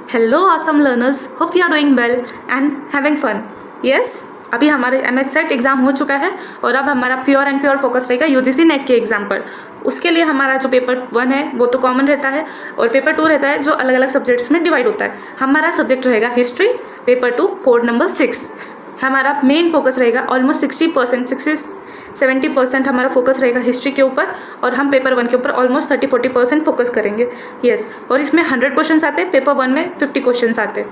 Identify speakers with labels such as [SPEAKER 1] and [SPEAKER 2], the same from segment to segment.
[SPEAKER 1] Hello awesome learners, hope you are doing well and having fun. Yes, अभी हमारे MS set exam हो चुका है और अब हमारा प्योर एंड प्योर फोकस रहेगा UGC नेट के एग्ज़ाम पर। उसके लिए हमारा जो पेपर 1 है वो तो कॉमन रहता है और पेपर 2 रहता है जो अलग अलग सब्जेक्ट्स में डिवाइड होता है। हमारा सब्जेक्ट रहेगा हिस्ट्री, पेपर 2 कोड नंबर 6। हमारा मेन फोकस रहेगा ऑलमोस्ट 60% 60-70% हमारा फोकस रहेगा हिस्ट्री के ऊपर और हम पेपर 1 के ऊपर ऑलमोस्ट 30-40% फोकस करेंगे। यस, और इसमें 100 क्वेश्चंस आते हैं, पेपर 1 में 50 क्वेश्चंस आते हैं।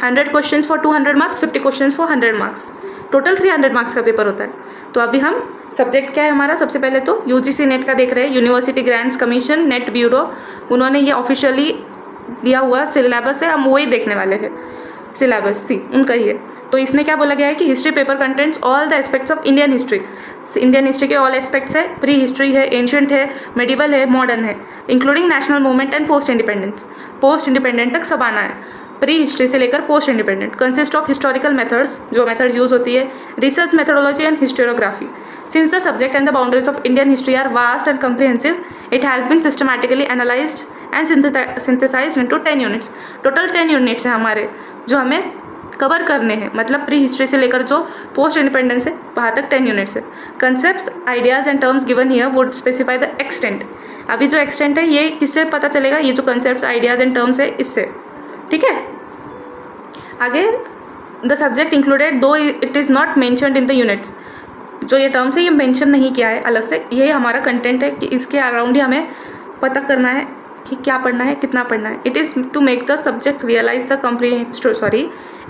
[SPEAKER 1] 100 questions for 200 marks, 50 questions for 100 marks, total 300 marks का पेपर होता है। तो अभी हम सब्जेक्ट क्या है हमारा, सबसे पहले तो UGC नेट का देख रहे हैं, university grants commission net bureau, उन्होंने ये ऑफिशियली दिया हुआ सिलेबस है, हम वही देखने वाले हैं। सिलेबस सी उनका ही है। तो इसमें क्या बोला गया है कि history paper contents all the aspects of Indian history. Indian history के ऑल एस्पेक्ट्स है, प्री हिस्ट्री है, एंशियंट है, मेडिवल है, मॉडर्न है, including national movement and post independence. Post independent तक सब आना है, प्री हिस्ट्री से लेकर post independent. Consist of historical methods, जो मेथड्स यूज होती है, research methodology and historiography. Since the subject and the boundaries of Indian history are vast and comprehensive, it has been systematically analysed and synthesised into 10 units. Total 10 units हैं हमारे जो हमें cover करने हैं, मतलब pre history से लेकर जो पोस्ट इंडिपेंडेंस है वहाँ तक 10 यूनिट्स है। Concepts, ideas and terms given here would specify the extent. अभी जो एक्सटेंट है ये किससे पता चलेगा, ये जो कंसेप्ट्स, आइडियाज़ एंड टर्म्स है इससे, ठीक है। आगे द सब्जेक्ट इंक्लूडेड दो it is not mentioned in the units. जो ये टर्म्स है ये मेंशन नहीं किया है अलग से, ये हमारा कंटेंट है कि इसके अराउंड ही हमें पता करना है कि क्या पढ़ना है, कितना पढ़ना है। It is to make the subject realise the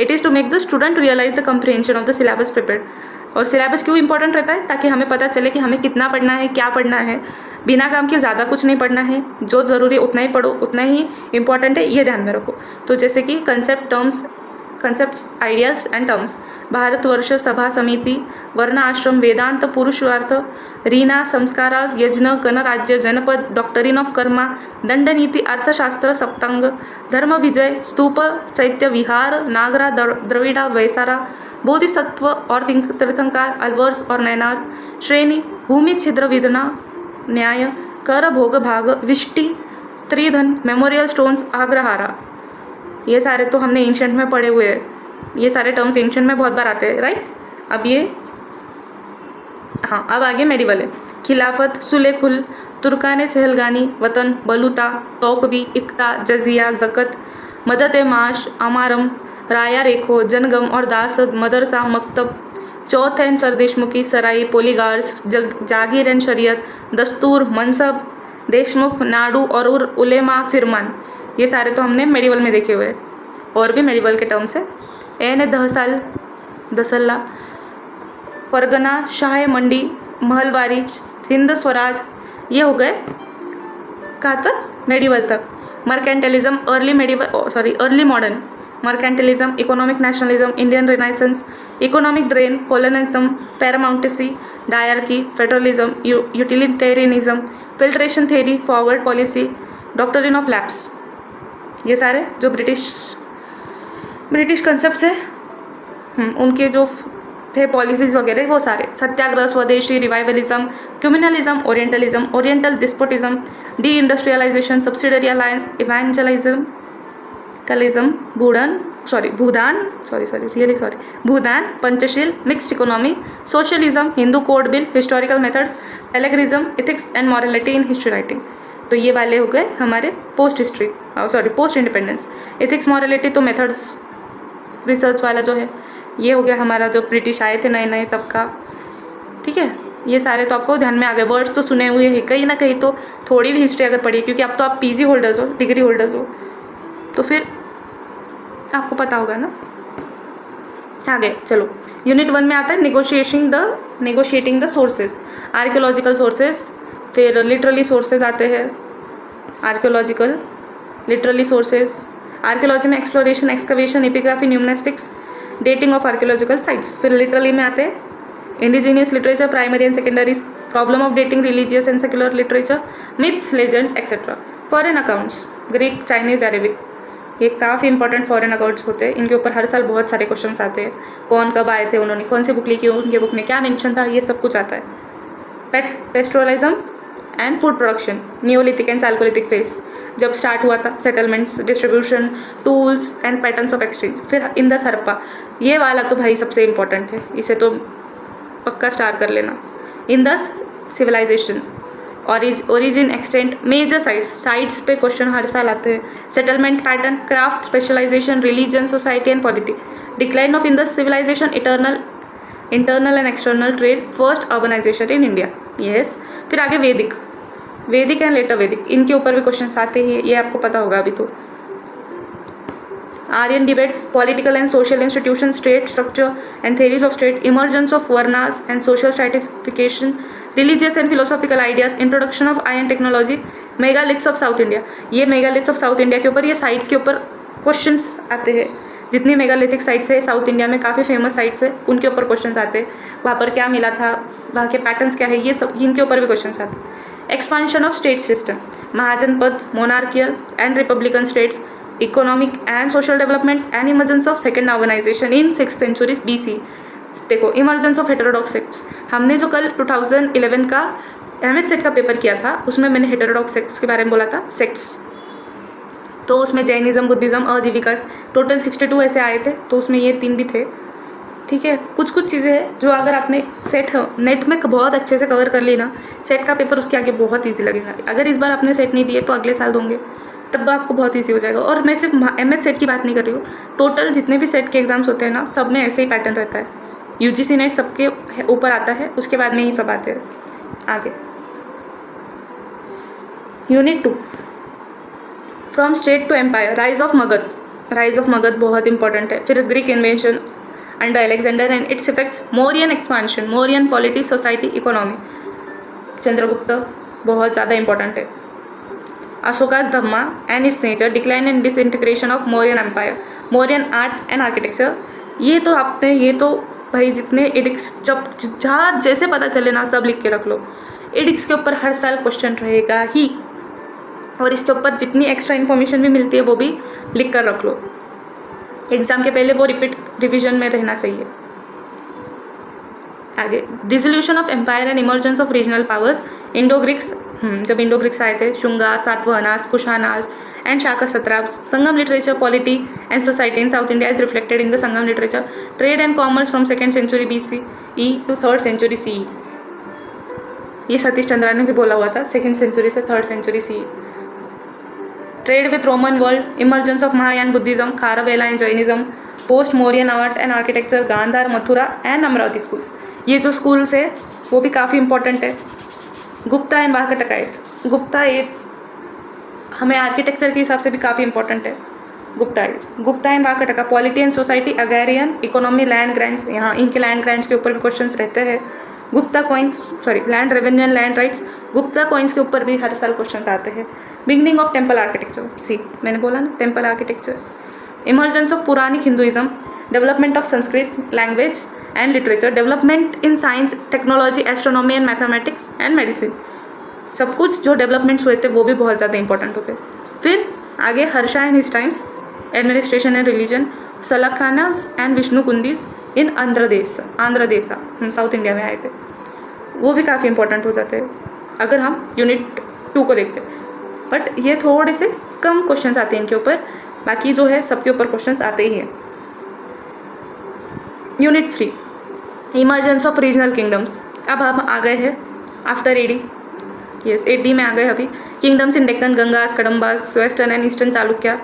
[SPEAKER 1] it is to make the student realise the comprehension of the syllabus prepared. और सिलेबस क्यों इंपॉर्टेंट रहता है, ताकि हमें पता चले कि हमें कितना पढ़ना है, क्या पढ़ना है। बिना काम के ज़्यादा कुछ नहीं पढ़ना है, जो ज़रूरी है उतना ही पढ़ो, उतना ही इंपॉर्टेंट है, ये ध्यान में रखो। तो जैसे कि concepts, ideas and terms, Bharatvarsh सभा समिति, वर्ण आश्रम, वेदांत, पुरुषार्थ, रीना, संस्कारास, यज्ञ, गणराज्य, जनपद, डॉक्टरीन ऑफ कर्मा, दंड नीति, अर्थशास्त्र, सप्तांग, धर्म विजय, स्तूप, चैत्य विहार, नागरा, द्रविड़ा, वैसारा, बोधिसत्व और तीर्थंकार, अलवर्स और नैनार्स, श्रेणी, भूमि, छिद्र, विधना, न्याय, कर, भोग, भाग, विष्टि, स्त्रीधन, मेमोरियल स्टोन्स, आग्रहारा। ये सारे तो हमने एंशिएंट में पढ़े हुए हैं, ये सारे टर्म्स एंशिएंट में बहुत बार आते हैं, राइट। अब ये हाँ, अब आगे मेडिवल है। खिलाफत, सुलेखुल, तुर्काने चहलगानी, वतन, बलूता, तौकवी, इक्ता, जजिया, जकत, मदत माश, अमारम, राया रेखो, जनगम और दासद, मदरसा, मकतब, चौथ एंड सरदेशमुखी, सराई, पोलीगार्स, जागीर एंड शरीयत, दस्तूर, मनसब, देशमुख, नाडू और उलेमा, फिरमान। ये सारे तो हमने मेडिवल में देखे हुए हैं। और भी मेडिवल के टर्म्स है, एन दहसाल, दसल्ला, परगना, शाह मंडी, महलवारी, हिंद स्वराज, ये हो गए कहाँ तक, मेडिवल तक। Mercantilism, early modern, mercantilism, economic nationalism, Indian renaissance, economic drain, colonialism, paramountcy, dyarchy, federalism, utilitarianism, filtration theory, forward policy, doctrine of lapse. ये सारे जो ब्रिटिश कंसेप्ट्स है उनके जो थे पॉलिसीज़ वगैरह वो सारे। Satyagraha, swadeshi, revivalism, communalism, oriental despotism, deindustrialisation, subsidiary alliance, evangelism, Bhoodan, Panchsheel, mixed economy, socialism, Hindu code bill, historical methods, allegorism, ethics and morality in history writing. तो ये वाले हो गए हमारे पोस्ट इंडिपेंडेंस। एथिक्स, मॉरलिटी तो मेथड्स रिसर्च वाला जो है ये हो गया हमारा, जो ब्रिटिश आए थे नए तब का, ठीक है। ये सारे तो आपको ध्यान में आ गए, वर्ड्स तो सुने हुए हैं, कहीं ना कहीं तो थोड़ी भी हिस्ट्री अगर पढ़ी, क्योंकि अब तो आप PG होल्डर्स हो, डिग्री होल्डर्स हो, तो फिर आपको पता होगा ना। आगे चलो, यूनिट 1 में आता है negotiating the sources, archaeological sources, फिर लिटरली सोर्सेज आते हैं, आर्कियोलॉजिकल, लिटरली सोर्सेज, आर्कियोलॉजी में exploration, excavation, epigraphy, numismatics, dating of archaeological sites. फिर लिटरली में आते हैं indigenous literature, primary and secondary, problem of dating religious and secular literature, myths, legends etcetera. Foreign accounts, Greek, Chinese, Arabic, ये काफ़ी important foreign accounts होते हैं, इनके ऊपर हर साल बहुत सारे क्वेश्चंस आते हैं। कौन कब आए थे, उन्होंने कौन सी बुक लिखी, उनके बुक में क्या मेंशन था, ये सब कुछ आता है। Pastoralism and food production, Neolithic and chalcolithic phase, जब स्टार्ट हुआ था, settlements, distribution, tools and patterns of exchange. फिर इंदस हड़प्पा, ये वाला तो भाई सबसे इम्पोर्टेंट है, इसे तो पक्का स्टार्ट कर लेना। Indus civilisation, origin, extent, major sites पे क्वेश्चन हर साल आते हैं। Settlement pattern, craft, specialisation, religion, society and polity, decline of Indus civilisation, internal and external trade, first urbanisation in India. Yes. फिर आगे वैदिक एंड लेटर वैदिक, इनके ऊपर भी क्वेश्चन आते हैं, ये आपको पता होगा अभी तो। Aryan debates, political and social institution, state structure and theories of state, emergence of varnas and social stratification, religious and philosophical ideas, introduction of iron technology, megaliths of South India. ये मेगालिथ्स ऑफ साउथ इंडिया के ऊपर, ये sites के ऊपर questions आते हैं। जितनी megalithic sites है साउथ इंडिया में, काफ़ी फेमस साइट्स है, उनके ऊपर क्वेश्चंस आते हैं। वहाँ पर क्या मिला था, वहाँ के पैटर्न्स क्या है, ये सब इनके ऊपर भी क्वेश्चंस आते हैं। Expansion of state system, mahajanapada, monarchical and republican states, economic and social developments and emergence of second organisation in 6th century BC। देखो, इमर्जेंस ऑफ हेटेरोडॉक्स सेक्ट्स, हमने जो कल 2011 का MS सेट का पेपर किया था, उसमें मैंने हेटेरोडॉक्स सेक्ट्स के बारे में बोला था, सेक्ट्स। तो उसमें जैनिज्म, बुद्धिज्म, अजीविकास, टोटल 62 ऐसे आए थे, तो उसमें ये 3 भी थे। ठीक है, कुछ चीज़ें हैं जो अगर आपने सेट नेट में बहुत अच्छे से कवर कर ली ना, सेट का पेपर उसके आगे बहुत ईजी लगेगा। अगर इस बार आपने सेट नहीं दिए तो अगले साल दोगे, तब आपको बहुत ईजी हो जाएगा। और मैं सिर्फ MS सेट की बात नहीं कर रही हूँ, टोटल जितने भी सेट के एग्जाम्स होते हैं ना, सब में ऐसे ही पैटर्न रहता है। UGC नेट सबके ऊपर आता है, उसके बाद में ही सब आते हैं। आगे unit 2, from state to empire, rise of Magadha बहुत इंपॉर्टेंट है। फिर Greek invention under Alexander and its effects, Mauryan expansion, Mauryan polity, society, economy, Chandragupta बहुत ज़्यादा इंपॉर्टेंट है। Ashoka's dhamma and its nature, decline and disintegration of Mauryan empire, Mauryan art and architecture. ये तो भाई जितने एडिक्स जहाँ जैसे पता चले ना, सब लिख के रख लो। एडिक्स के ऊपर हर साल क्वेश्चन रहेगा ही, और इसके ऊपर जितनी एक्स्ट्रा इन्फॉर्मेशन भी मिलती है वो भी लिख कर रख लो। एग्जाम के पहले वो रिविजन में रहना चाहिए। आगे dissolution of empire and emergence of regional powers, Indo Greeks, जब इंडो ग्रीक्स आए थे, Shunga, Satavahanas, Kushanas and Shaka satraps, Sangam literature, polity and society in south India is reflected in the Sangam literature, trade and commerce from 2nd century BCE to 3rd century CE। ये सतीश चंद्रा ने भी बोला हुआ था, 2nd century से 3rd century CE। Trade with Roman world, emergence of Mahayana Buddhism, Kharavela and Jainism, post Mauryan art and architecture, Gandhara, Mathura and Amaravati schools. ये जो schools है वो भी काफ़ी इंपॉर्टेंट है। गुप्ता एंड वाकाटकाइट्स, गुप्ता एज हमें आर्किटेक्चर के हिसाब से भी काफ़ी इंपॉर्टेंट है। Gupta and Vakataka, polity and society, agrarian, economy, land grants, यहाँ इनके लैंड ग्रांट्स के ऊपर भी क्वेश्चंस रहते हैं। Gupta coins, land revenue and land rights, Gupta coins के ऊपर भी हर साल क्वेश्चंस आते हैं। बिगनिंग ऑफ टेम्पल आर्किटेक्चर, मैंने बोला ना temple architecture. Emergence of Puranic Hinduism, development of Sanskrit language and literature, development in science, technology, astronomy and mathematics and medicine. सब कुछ जो डेवलपमेंट्स हुए थे वो भी बहुत ज़्यादा इंपॉर्टेंट होते। फिर आगे Harsha and his times, administration and religion, Salankayanas and Vishnukundins in Andhra Desh south India में आए थे, वो भी काफ़ी इंपॉर्टेंट हो जाते हैं अगर हम यूनिट 2 को देखते हैं। बट ये थोड़े से कम क्वेश्चंस आते हैं इनके ऊपर, बाकी जो है सबके ऊपर क्वेश्चंस आते ही हैं। Unit 3, emergence of regional kingdoms. अब हम आ गए हैं आफ्टर AD, यस AD में आ गए अभी। Kingdoms in Deccan, Gangas, Kadambas, western and eastern Chalukya,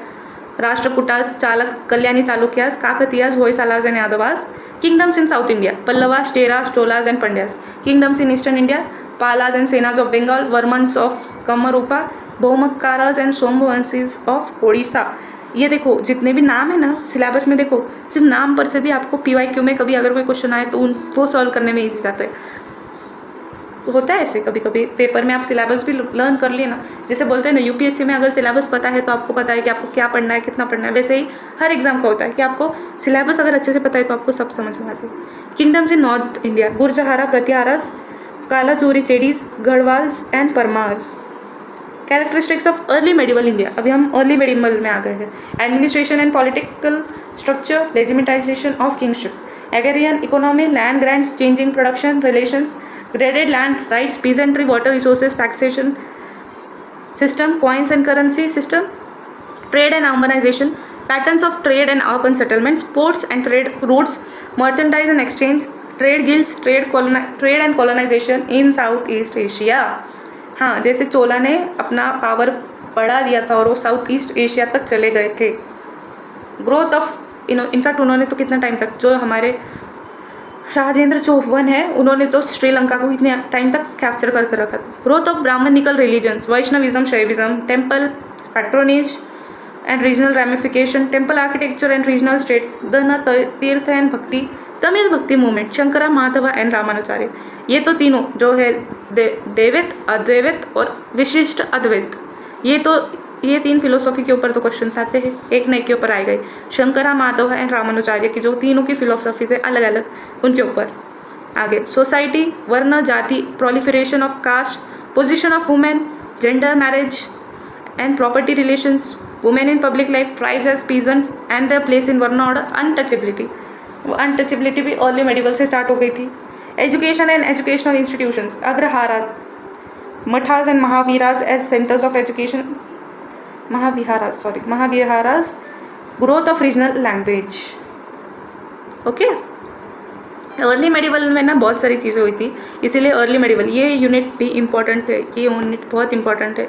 [SPEAKER 1] Rashtrakutas, Chalak, Kalyani Chalukyas, Kakatiyas, Hoysalas and Yadavas. Kingdoms in south India, Pallavas, Cheras, Cholas and Pandyas. Kingdoms in eastern India, Palas and Senas of Bengal, Varmans of Kamarupa, Bhaumakaras and Somavamshis of Odisha. ये देखो जितने भी नाम है ना सिलेबस में, देखो सिर्फ नाम पर से भी आपको PYQ में कभी अगर कोई क्वेश्चन आए तो वो सॉल्व करने में ईजी जाता है। होता है ऐसे कभी कभी पेपर में, आप सिलेबस भी लर्न कर लिए ना, जैसे बोलते हैं ना UPSC में अगर सिलेबस पता है तो आपको पता है कि आपको क्या पढ़ना है, कितना पढ़ना है। वैसे ही हर एग्जाम का होता है कि आपको सिलेबस अगर अच्छे से पता है तो आपको सब समझ में आ जाए। Kingdoms in north India, Gurjara, Pratiharas, Kalachuri, Chedis, Garhwals and Parmar. Characteristics of early medieval India, अभी हम अर्ली मेडिवल में आ गए हैं। Administration and political structure, legitimisation of kingship, agrarian economy, land grants, changing production relations, graded land rights, peasantry, water resources, taxation, system, coins and currency system, trade and urbanization, patterns of trade and urban settlements, ports and trade routes, merchandise and exchange, trade guilds, trade and colonization in South East Asia. हाँ, जैसे चोला ने अपना power बढ़ा दिया था और वो south east Asia तक चले गए थे. ग्रोथ ऑफ इनफैक्ट उन्होंने तो कितना टाइम तक, जो हमारे राजेंद्र चौहान है उन्होंने तो श्रीलंका को कितने टाइम तक कैप्चर करके रखा था. Growth of Brahmanical religions, Vaishnavism, Shaivism, temple patronage and regional ramification, temple architecture and regional states, dana, तीर्थ and भक्ति, तमिल भक्ति मूवमेंट, शंकरा, माधवा एंड रामानुचार्य. ये तो तीनों जो है देवित, अद्वैत और विशिष्ट अद्वैत, ये तीन फिलोसॉफी के ऊपर तो क्वेश्चंस आते हैं, एक न एक के ऊपर आए गए. शंकरा, माधवा एंड रामानुचार्य की जो तीनों की फिलोसॉफी से अलग अलग, उनके ऊपर. आगे society, varna, jati, proliferation of caste, position of women, gender, marriage and property relations, women in public life, tribes as peasants and their place in Varna order, untouchability. Untouchability भी अर्ली मेडिवल से स्टार्ट हो गई थी. Education and educational institutions, agraharas, mathas and Mahaviras as centres of education, mahaviharas, growth of regional language. Okay, early medieval में ना बहुत सारी चीज़ें हुई थी, इसीलिए अर्ली मेडिवल ये यूनिट भी इम्पॉर्टेंट है, ये यूनिट बहुत इंपॉर्टेंट है.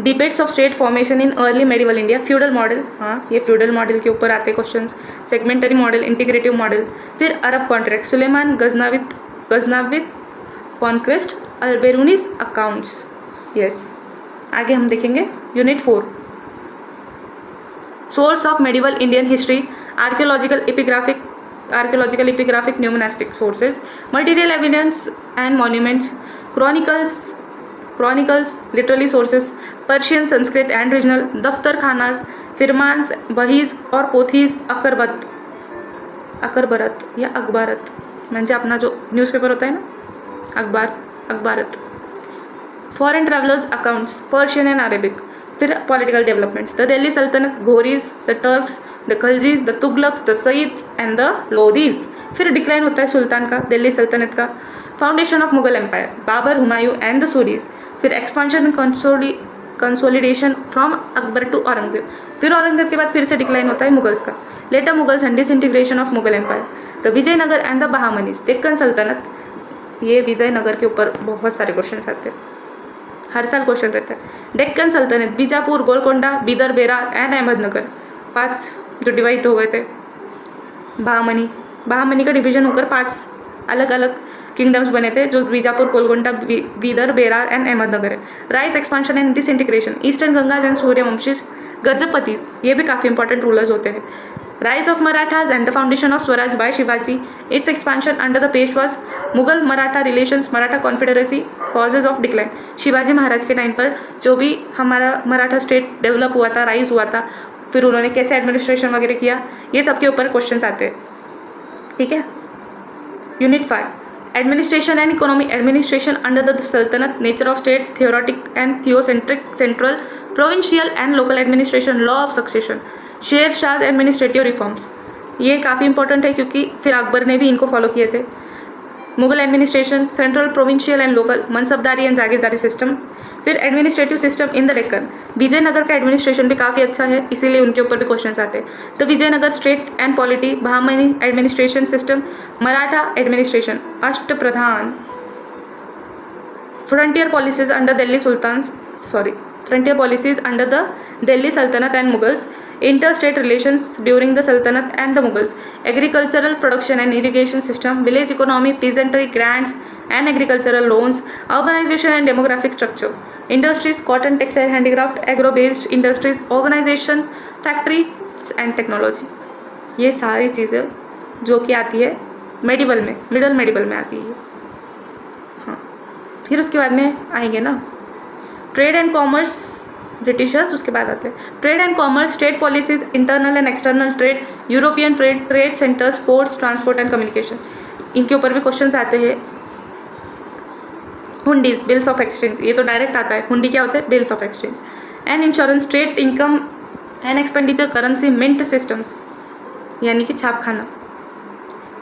[SPEAKER 1] Debates of state formation in early medieval India, feudal model, हाँ ये फ्यूडल मॉडल के ऊपर आते questions. Segmentary model, integrative model, फिर Arab contract, Sulaiman Ghaznavid conquest, Alberuni's accounts. Yes, आगे हम देखेंगे unit 4, source of medieval Indian history, archaeological epigraphic numismatic sources, material evidence and monuments, chronicles literally sources, Persian, Sanskrit and regional, daftar khanas, फिरमान्स, बहीज और पोथीज, अकबरत या अखबारत म्हणजे अपना जो newspaper होता है ना, akhbarat. Foreign travellers accounts, Persian and Arabic. फिर political developments, the Delhi saltanat, Ghoris, the Turks, the Khaljis, the Tughlaqs, the Sayyids and the Lodis. फिर डिक्लाइन होता है सुल्तान का, दिल्ली सल्तनत का. Foundation of Mughal empire, Babur, Humayun and the Suris. फिर expansion and consolidation from Akbar to Aurangzeb. फिर औरंगजेब के बाद फिर से डिक्लाइन होता है मुगल्स का. Later Mughals and disintegration of Mughal empire. The Vijayanagara and the Bahmanis, Deccan saltanat. ये विजयनगर के ऊपर बहुत सारे क्वेश्चन आते हैं, हर साल क्वेश्चन रहता है. डेक्कन सल्तनत, बीजापुर, गोलकोंडा, बीदर, बेरार एंड अहमदनगर, 5 जो डिवाइड हो गए थे. बहामनी का डिवीजन होकर 5 अलग अलग किंगडम्स बने थे, जो बीजापुर, गोलकोंडा, बीदर, बेरार एंड अहमदनगर है. Rise, expansion and disintegration, eastern Gangas and Suryavamshis, Gajapatis, ये भी काफ़ी इंपॉर्टेंट रूलर्स होते हैं. Rise of Marathas and the foundation of Swaraj by Shivaji, its expansion under the Peshwas, Mughal Maratha relations, Maratha confederacy, causes of decline. Shivaji Maharaj के टाइम पर जो भी हमारा मराठा स्टेट डेवलप हुआ था, राइज हुआ था, फिर उन्होंने कैसे एडमिनिस्ट्रेशन वगैरह किया, ये सब के ऊपर क्वेश्चन आते हैं. ठीक है. Unit 5, administration and economy. Administration under the saltanat, nature of state, theoretic and theocentric, central, provincial and local administration, law of succession, Sher Shah administrative reforms. ये काफ़ी इंपॉर्टेंट है क्योंकि फिर अकबर ने भी इनको फॉलो किए थे. Mughal administration, central, provincial and local, mansabdari and jagirdari system. फिर administrative system in the Deccan. Vijayanagara का एडमिनिस्ट्रेशन भी काफ़ी अच्छा है, इसीलिए उनके ऊपर भी क्वेश्चन आते हैं. तो Vijayanagar state and polity, Bahmani administration system, Maratha administration, Ashtapradhan. Frontier policies under Delhi frontier policies under the Delhi Sultanate and Mughals, interstate relations during the Sultanate and the Mughals, agricultural production and irrigation system, village economy, peasantry, grants and agricultural loans, urbanization and demographic structure, industries, cotton, textile, handicraft, agro-based industries, organization, factories and technology. ये सारी चीज़ें जो कि आती है medieval में, middle medieval में आती है. हाँ, फिर उसके बाद में आएंगे ना ट्रेड एंड कॉमर्स, ब्रिटिशर्स उसके बाद आते हैं. Trade and commerce, state policies, internal and external trade, European trade, trade centres, ports, transport and communication, इनके ऊपर भी क्वेश्चन आते हैं. हुंडीज, बिल्स ऑफ एक्सचेंज, ये तो डायरेक्ट आता है. हुंडी क्या होता है? Bills of exchange. And insurance, trade, income and expenditure, currency, mint systems यानी कि छाप खाना.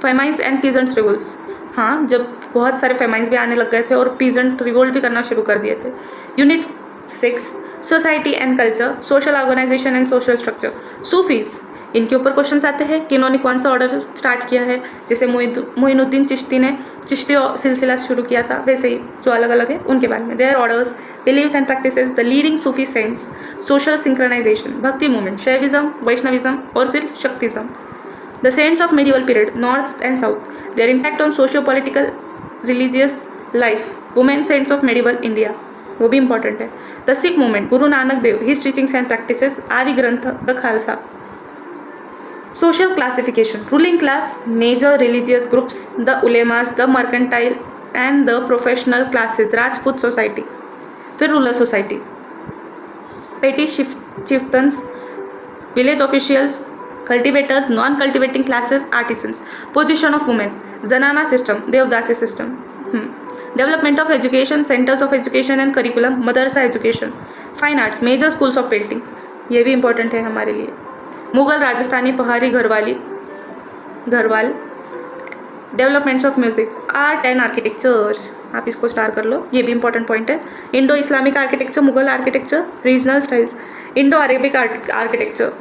[SPEAKER 1] फेमाइंस एंड पीजेंट्स रिवोल्ट्स, हाँ, जब बहुत सारे फेमाइन्स भी आने लग गए थे और पीजेंट रिवोल्ट भी करना शुरू कर दिए थे। Unit 6 society and culture, social organisation and social structure. Sufis, इनके ऊपर क्वेश्चंस आते हैं कि इन्होंने कौन सा ऑर्डर स्टार्ट किया है। जैसे मोइनुद्दीन चिश्ती ने चिश्ती सिलसिला शुरू किया था, वैसे ही जो अलग अलग है उनके बारे में। Their orders, beliefs and practices, the leading Sufi saints, social synchronisation, bhakti movement, Shaivism, Vaishnavism और फिर शक्तिज्म। The saints of medieval period, North and South, their impact on socio-political, religious life, women saints of medieval India, वो भी important है। The Sikh movement, Guru Nanak Dev, his teachings and practices, आदि ग्रंथ, the Khalsa. Social classification, ruling class, major religious groups, the ulemas, the mercantile and the professional classes, Rajput society, फिर ruler society, petty chieftains, village officials, cultivators, non-cultivating classes, artisans. Position of women, Zanana system, Devdasi system. Development of education, centers of education and curriculum, Madarsa education. Fine arts, major schools of painting, ये भी important है हमारे लिए। Mughal, Rajasthani, Pahari, Garhwal. Developments of music, art and architecture, आप इसको star कर लो, ये भी इंपॉर्टेंट पॉइंट है। Indo Islamic architecture, Mughal architecture, regional styles, Indo Arabic architecture,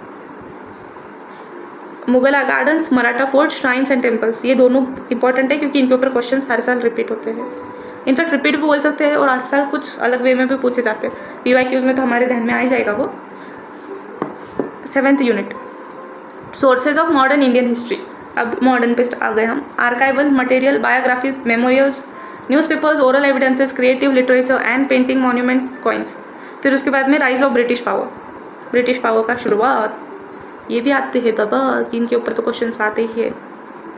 [SPEAKER 1] Mughal gardens, Maratha fort, shrines and temples. ये दोनों इंपॉर्टेंट है क्योंकि इनके ऊपर क्वेश्चंस हर साल रिपीट होते हैं। इनफैक्ट रिपीट भी बोल सकते हैं और हर साल कुछ अलग वे में भी पूछे जाते हैं। PYQs में तो हमारे ध्यान में आ ही जाएगा वो। 7th unit, sources of modern Indian history. अब मॉडर्न पे आ गए हम। Archival material, biographies, memorials, newspapers, oral evidences, creative literature and painting, monuments, coins. फिर उसके बाद में rise of British power, British power का शुरुआत, ये भी आते हैं बाबा, इनके ऊपर तो क्वेश्चंस आते ही है,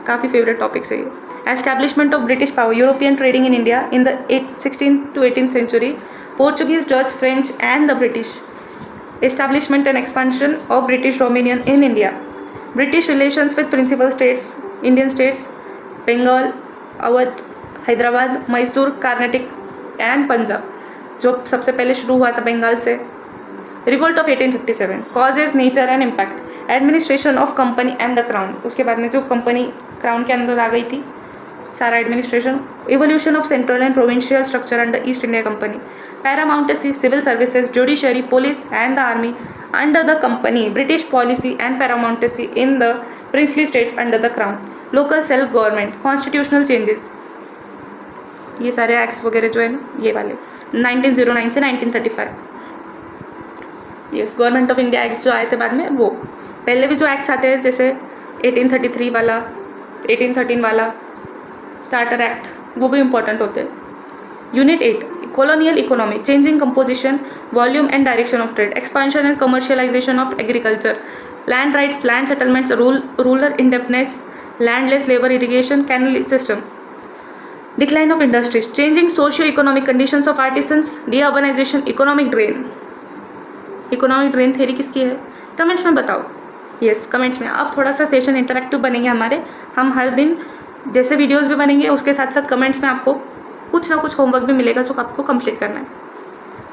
[SPEAKER 1] काफ़ी फेवरेट टॉपिक्स है ये। Establishment of British power, European trading in India in the 16th to 18th century, Portuguese, Dutch, French and the British. Establishment and expansion of British dominion in India, British relations with principal states, Indian states, Bengal, Awadh, Hyderabad, Mysore, Karnataka and Punjab, जो सबसे पहले शुरू हुआ था बंगाल से। Revolt of 1857, causes, nature and impact, administration of company and the crown, उसके बाद में जो कंपनी क्राउन के अंदर आ गई थी सारा administration. Evolution of central and provincial structure under East India Company, paramountcy, civil services, judiciary, police and the army under the company, British policy and paramountcy in the princely states under the crown, local self government, constitutional changes, ये सारे acts वगैरह जो है ना ये वाले 1909 से 1935। Yes, government of India act जो आए थे बाद में, वो पहले भी जो एक्ट्स आते हैं जैसे 1833 वाला, 1813 वाला, चार्टर एक्ट, वो भी इंपॉर्टेंट होते हैं। Unit 8, colonial economy, changing composition, volume and direction of trade, expansion and commercialization of agriculture, land rights, land settlements, rural independence, landless labor, irrigation, canal system, decline of industries, changing socio-economic conditions of artisans, deurbanization, economic drain। Economic drain theory किसकी है? Comments में बताओ। Yes, comments में। अब थोड़ा सा session interactive बनेंगे हमारे, हम हर दिन जैसे वीडियोस भी बनेंगे उसके साथ साथ कमेंट्स में आपको कुछ ना कुछ होमवर्क भी मिलेगा जो आपको कंप्लीट करना है।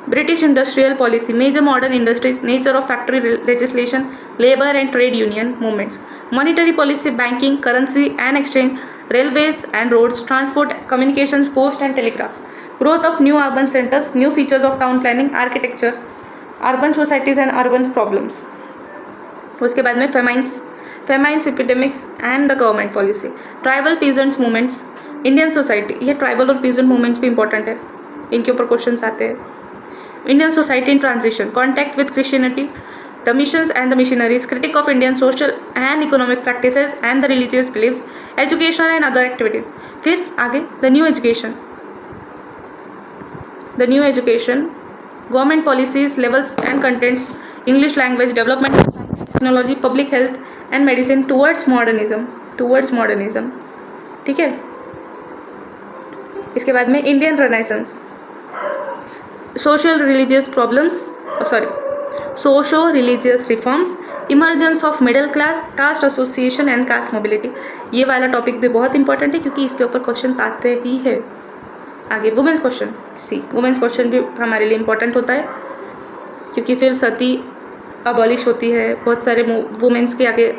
[SPEAKER 1] British industrial policy, major modern industries, nature of factory legislation, labour and trade union movements, monetary policy, banking, currency and exchange, railways and roads, transport, communications, post and telegraph, growth of new urban centres, new features of town planning, architecture, urban societies and urban problems. उसके बाद में famines epidemics and the government policy, tribal peasants movements, Indian society, ये tribal और peasant movements भी important है, इनके ऊपर questions आते हैं। Indian society in transition, contact with Christianity, the missions and the missionaries, critique of Indian social and economic practices and the religious beliefs, education and other activities. फिर आगे the new education, government policies, levels and contents, English language, development, technology, public health and medicine towards modernism. ठीक है, इसके बाद में Indian renaissance, socio religious reforms, emergence of middle class, caste association and cast mobility. ये वाला topic भी बहुत important है क्योंकि इसके ऊपर क्वेश्चंस आते ही है। आगे वुमेंस क्वेश्चन भी हमारे लिए इम्पोर्टेंट होता है क्योंकि फिर सती अबॉलिश होती है, बहुत सारे वुमेंस के आगे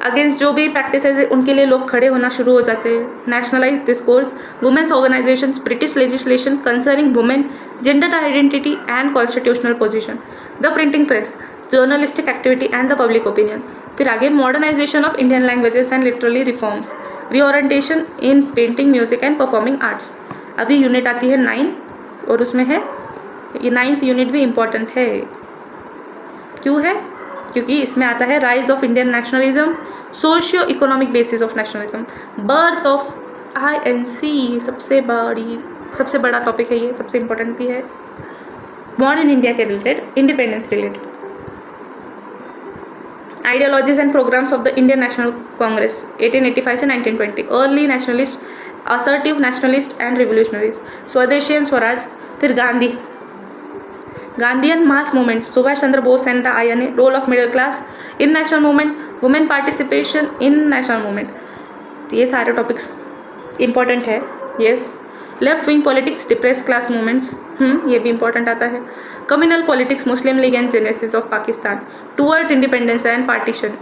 [SPEAKER 1] अगेंस्ट जो भी प्रैक्टिस है उनके लिए लोग खड़े होना शुरू हो जाते हैं. Nationalise discourse, women's organisation, British legislation concerning women, gender identity and constitutional position, the printing press, journalistic activity and the public opinion. फिर आगे modernisation of Indian languages and literary reforms, reorientation in painting, music and performing arts. अभी unit आती है 9 और उसमें है ये 9th unit भी इम्पॉर्टेंट है. क्यों है? क्योंकि इसमें आता है rise of Indian nationalism, socio economic basis of nationalism, birth of INC. सबसे बड़ा टॉपिक है ये, सबसे इम्पोर्टेंट भी है. मॉडर्न इंडिया के related, independence related. Ideologies and programmes of the Indian National Congress 1885 से 1920. Early nationalist, assertive nationalist and revolutionaries, swadeshi and swaraj. फिर Gandhian mass movement, Subhash Chandra Bose and the INA, role of middle class in national movement, women participation in national movement. ये सारे topics important है. Yes. Left wing politics, depress class movements, ये भी important आता है. Communal politics, Muslim league and genesis of Pakistan, towards independence and partition,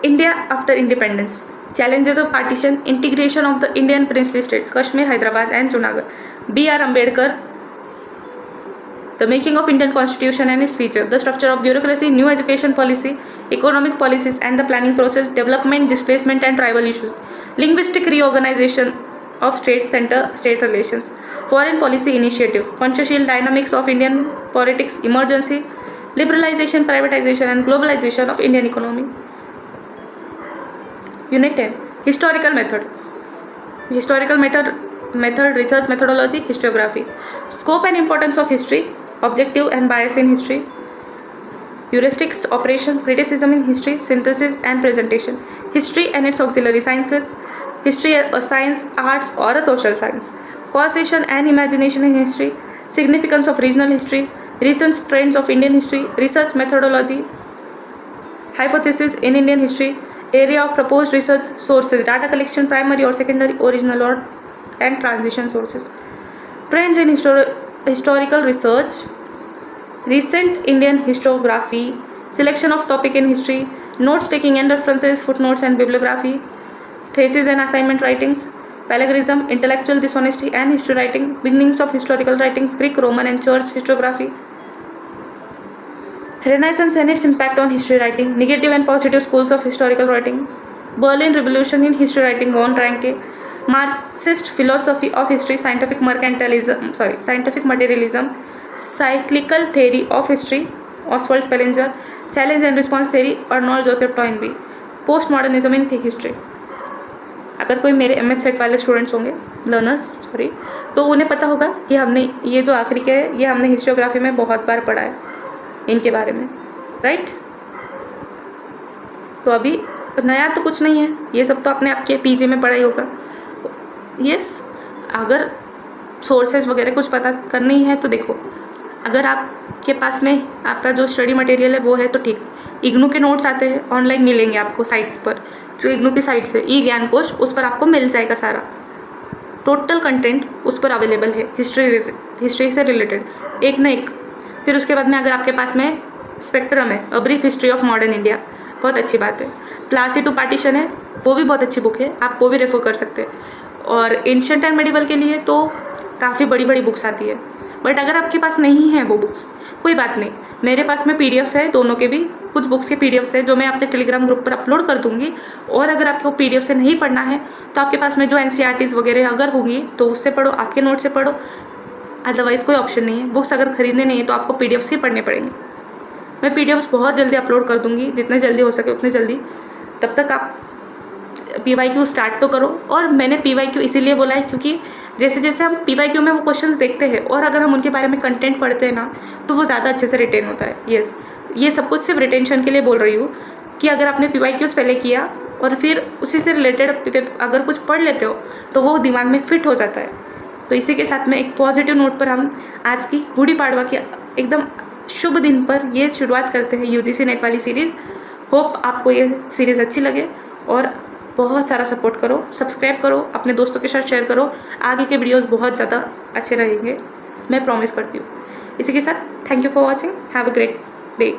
[SPEAKER 1] India after independence, challenges of partition, integration of the Indian princely states, Kashmir, Hyderabad and Junagadh, B.R. Ambedkar, the making of Indian constitution and its feature, the structure of bureaucracy, new education policy, economic policies and the planning process, development, displacement and tribal issues, linguistic reorganization of state relations, foreign policy initiatives, consciential dynamics of Indian politics, emergency, liberalization, privatization and globalization of Indian economy. Unit 10, historical method. Historical method, research methodology, historiography. Scope and importance of history, objective and bias in history, heuristics, operation, criticism in history, synthesis and presentation, history and its auxiliary sciences, history a science, arts or a social science, causation and imagination in history, significance of regional history, recent trends of Indian history, research methodology, hypothesis in Indian history, area of proposed research, sources, data collection, primary or secondary, original or and transition sources, trends in historical research, recent Indian historiography, selection of topic in history, notes taking and references, footnotes and bibliography, thesis and assignment writings, plagiarism, intellectual dishonesty and history writing, beginnings of historical writings, Greek, Roman and church historiography, Renaissance and its impact on history writing, negative and positive schools of historical writing, Berlin Revolution in history writing, von Ranke, Marxist philosophy of history, scientific materialism, cyclical theory of history, Oswald Spellinger, challenge and response theory, Arnold Joseph Toynbee, postmodernism in history. अगर कोई मेरे MS set वाले students होंगे, learners तो उन्हें पता होगा कि हमने ये जो आखिरी के है ये हमने हिस्टोग्राफी में बहुत बार पढ़ा है इनके बारे में, राइट. तो अभी नया तो कुछ नहीं है, ये सब तो आपने आपके PG में पढ़ा ही होगा. यस. अगर सोर्सेज वगैरह कुछ पता करनी है तो देखो, अगर आपके पास में आपका जो स्टडी मटेरियल है वो है तो ठीक. इग्नू के नोट्स आते हैं, ऑनलाइन मिलेंगे आपको साइट पर, जो इग्नू की साइट से ज्ञान कोश, उस पर आपको मिल जाएगा सारा टोटल कंटेंट उस पर अवेलेबल है हिस्ट्री से रिलेटेड एक ना एक. फिर उसके बाद में अगर आपके पास में स्पेक्ट्रम है, a brief history of modern India, बहुत अच्छी बात है. प्लासी टू पार्टीशन है, वो भी बहुत अच्छी बुक है, आप वो भी रेफर कर सकते हैं. और एंशिएंट एंड मेडिवल के लिए तो काफ़ी बड़ी बड़ी बुक्स आती है. बट अगर आपके पास नहीं है वो बुक्स, कोई बात नहीं, मेरे पास में PDFs है दोनों के भी, कुछ बुक्स के PDFs है जो मैं आपके टेलीग्राम ग्रुप पर अपलोड कर दूँगी. और अगर आपको PDF से नहीं पढ़ना है तो आपके पास में जो NCERTs वगैरह अगर होंगी तो उससे पढ़ो, आपके नोट से पढ़ो, अदरवाइज़ कोई ऑप्शन नहीं है. बुक्स अगर खरीदने नहीं है तो आपको PDFs ही पढ़ने पड़ेंगे. मैं PDFs बहुत जल्दी अपलोड कर दूँगी, जितने जल्दी हो सके उतने जल्दी. तब तक आप PYQ स्टार्ट तो करो. और मैंने PYQ इसीलिए बोला है क्योंकि जैसे जैसे हम PYQ में वो क्वेश्चंस देखते हैं और अगर हम उनके बारे में कंटेंट पढ़ते हैं ना तो वो ज़्यादा अच्छे से रिटेन होता है. यस, ये सब कुछ सिर्फ रिटेंशन के लिए बोल रही हूँ कि अगर आपने PYQs पहले किया और फिर उसी से रिलेटेड अगर कुछ पढ़ लेते हो तो वो दिमाग में फिट हो जाता है. तो इसी के साथ में एक पॉजिटिव नोट पर हम आज की गुड़ी पाड़वा की एकदम शुभ दिन पर ये शुरुआत करते हैं UGC नेट वाली सीरीज़. होप आपको ये सीरीज़ अच्छी लगे और बहुत सारा सपोर्ट करो, सब्सक्राइब करो, अपने दोस्तों के साथ शेयर करो. आगे के वीडियोस बहुत ज़्यादा अच्छे रहेंगे, मैं प्रॉमिस करती हूँ. इसी के साथ thank you for watching, have a great day.